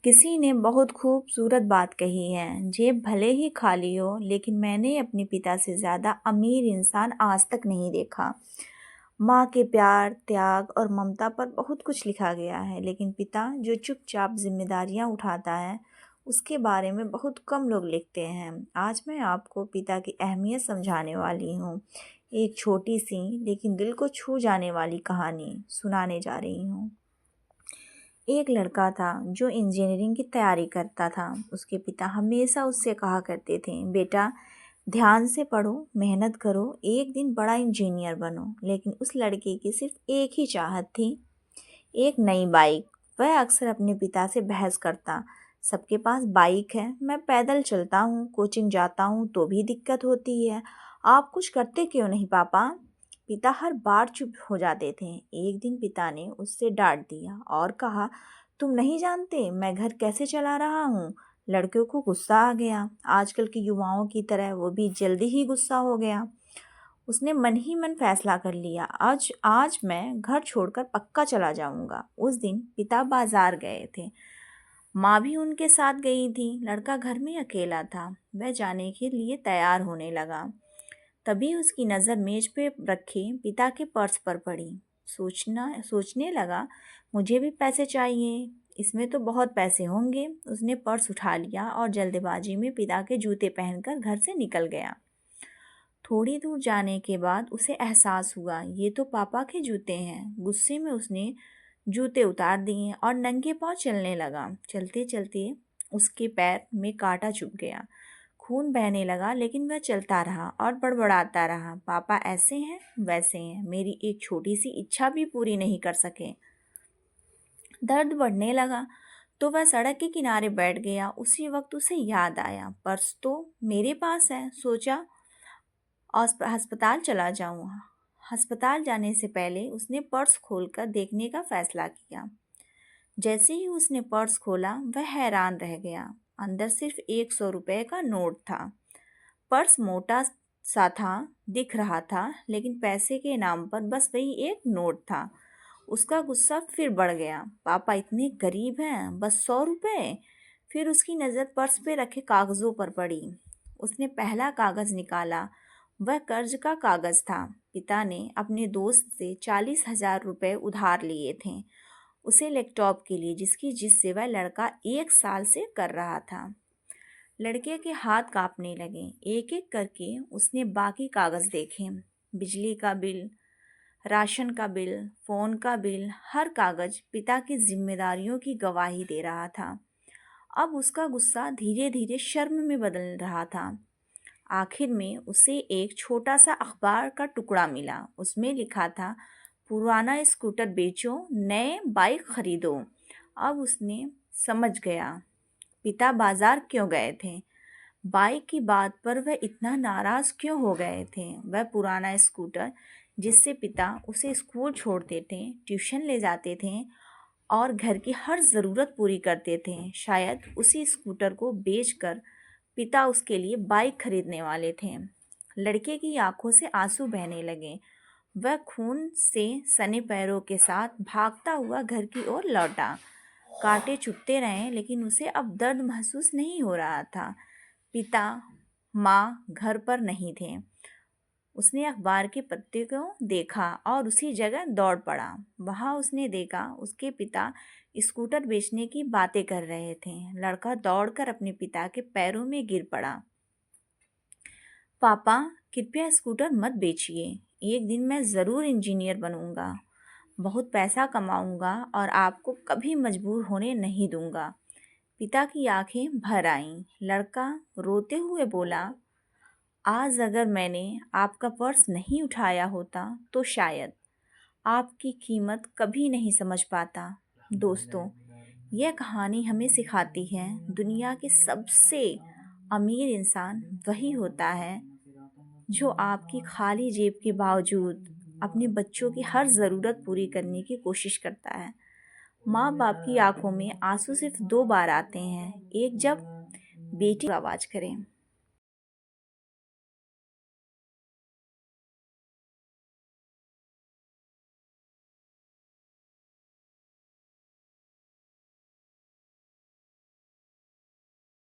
किसी ने बहुत खूबसूरत बात कही है, जेब भले ही खाली हो लेकिन मैंने अपने पिता से ज़्यादा अमीर इंसान आज तक नहीं देखा। माँ के प्यार, त्याग और ममता पर बहुत कुछ लिखा गया है, लेकिन पिता जो चुपचाप जिम्मेदारियाँ उठाता है, उसके बारे में बहुत कम लोग लिखते हैं। आज मैं आपको पिता की अहमियत समझाने वाली हूँ। एक छोटी सी लेकिन दिल को छू जाने वाली कहानी सुनाने जा रही हूँ। एक लड़का था जो इंजीनियरिंग की तैयारी करता था। उसके पिता हमेशा उससे कहा करते थे, बेटा ध्यान से पढ़ो, मेहनत करो, एक दिन बड़ा इंजीनियर बनो। लेकिन उस लड़के की सिर्फ एक ही चाहत थी, एक नई बाइक। वह अक्सर अपने पिता से बहस करता, सबके पास बाइक है, मैं पैदल चलता हूँ, कोचिंग जाता हूँ तो भी दिक्कत होती है, आप कुछ करते क्यों नहीं पापा। पिता हर बार चुप हो जाते थे। एक दिन पिता ने उससे डांट दिया और कहा, तुम नहीं जानते मैं घर कैसे चला रहा हूँ। लड़के को गुस्सा आ गया। आजकल के युवाओं की तरह वो भी जल्दी ही गुस्सा हो गया। उसने मन ही मन फैसला कर लिया, आज आज मैं घर छोड़कर पक्का चला जाऊंगा। उस दिन पिता बाजार गए थे, माँ भी उनके साथ गई थी। लड़का घर में अकेला था। वह जाने के लिए तैयार होने लगा, तभी उसकी नज़र मेज पे रखे पिता के पर्स पर पड़ी। सोचने लगा, मुझे भी पैसे चाहिए, इसमें तो बहुत पैसे होंगे। उसने पर्स उठा लिया और जल्दबाजी में पिता के जूते पहनकर घर से निकल गया। थोड़ी दूर जाने के बाद उसे एहसास हुआ, ये तो पापा के जूते हैं। गुस्से में उसने जूते उतार दिए और नंगे पाँव चलने लगा। चलते चलते उसके पैर में कांटा चुभ गया, खून बहने लगा, लेकिन वह चलता रहा और बड़बड़ाता रहा, पापा ऐसे हैं वैसे हैं, मेरी एक छोटी सी इच्छा भी पूरी नहीं कर सके। दर्द बढ़ने लगा तो वह सड़क के किनारे बैठ गया। उसी वक्त उसे याद आया, पर्स तो मेरे पास है। सोचा अस्पताल चला जाऊँ। अस्पताल जाने से पहले उसने पर्स खोलकर देखने का फैसला किया। जैसे ही उसने पर्स खोला वह हैरान रह गया। अंदर सिर्फ 100 रुपये का नोट था। पर्स मोटा सा था, दिख रहा था, लेकिन पैसे के नाम पर बस वही एक नोट था। उसका गुस्सा फिर बढ़ गया, पापा इतने गरीब हैं, बस 100 रुपये। फिर उसकी नज़र पर्स पे रखे कागज़ों पर पड़ी। उसने पहला कागज़ निकाला, वह कर्ज का कागज़ था। पिता ने अपने दोस्त से 40,000 रुपये उधार लिए थे, उसे लैपटॉप के लिए, जिससे वह लड़का 1 साल से कर रहा था। लड़के के हाथ कांपने लगे। एक एक करके उसने बाकी कागज़ देखे, बिजली का बिल, राशन का बिल, फ़ोन का बिल, हर कागज़ पिता की जिम्मेदारियों की गवाही दे रहा था। अब उसका गुस्सा धीरे धीरे शर्म में बदल रहा था। आखिर में उसे एक छोटा सा अखबार का टुकड़ा मिला। उसमें लिखा था, पुराना स्कूटर बेचो, नए बाइक खरीदो। अब उसने समझ गया पिता बाजार क्यों गए थे, बाइक की बात पर वह इतना नाराज़ क्यों हो गए थे। वह पुराना स्कूटर जिससे पिता उसे स्कूल छोड़ते थे, ट्यूशन ले जाते थे और घर की हर ज़रूरत पूरी करते थे, शायद उसी स्कूटर को बेचकर पिता उसके लिए बाइक खरीदने वाले थे। लड़के की आंखों से आंसू बहने लगे। वह खून से सने पैरों के साथ भागता हुआ घर की ओर लौटा। कांटे चुभते रहे, लेकिन उसे अब दर्द महसूस नहीं हो रहा था। पिता माँ घर पर नहीं थे। उसने अखबार के पत्ते को देखा और उसी जगह दौड़ पड़ा। वहाँ उसने देखा उसके पिता स्कूटर बेचने की बातें कर रहे थे। लड़का दौड़कर अपने पिता के पैरों में गिर पड़ा। पापा कृपया स्कूटर मत बेचिए, एक दिन मैं ज़रूर इंजीनियर बनूंगा, बहुत पैसा कमाऊंगा और आपको कभी मजबूर होने नहीं दूंगा। पिता की आंखें भर आईं। लड़का रोते हुए बोला, आज अगर मैंने आपका पर्स नहीं उठाया होता तो शायद आपकी कीमत कभी नहीं समझ पाता। दोस्तों, यह कहानी हमें सिखाती है, दुनिया के सबसे अमीर इंसान वही होता है जो आपकी खाली जेब के बावजूद अपने बच्चों की हर ज़रूरत पूरी करने की कोशिश करता है। माँ बाप की आंखों में आंसू सिर्फ 2 बार आते हैं, एक जब बेटी आवाज़ करें।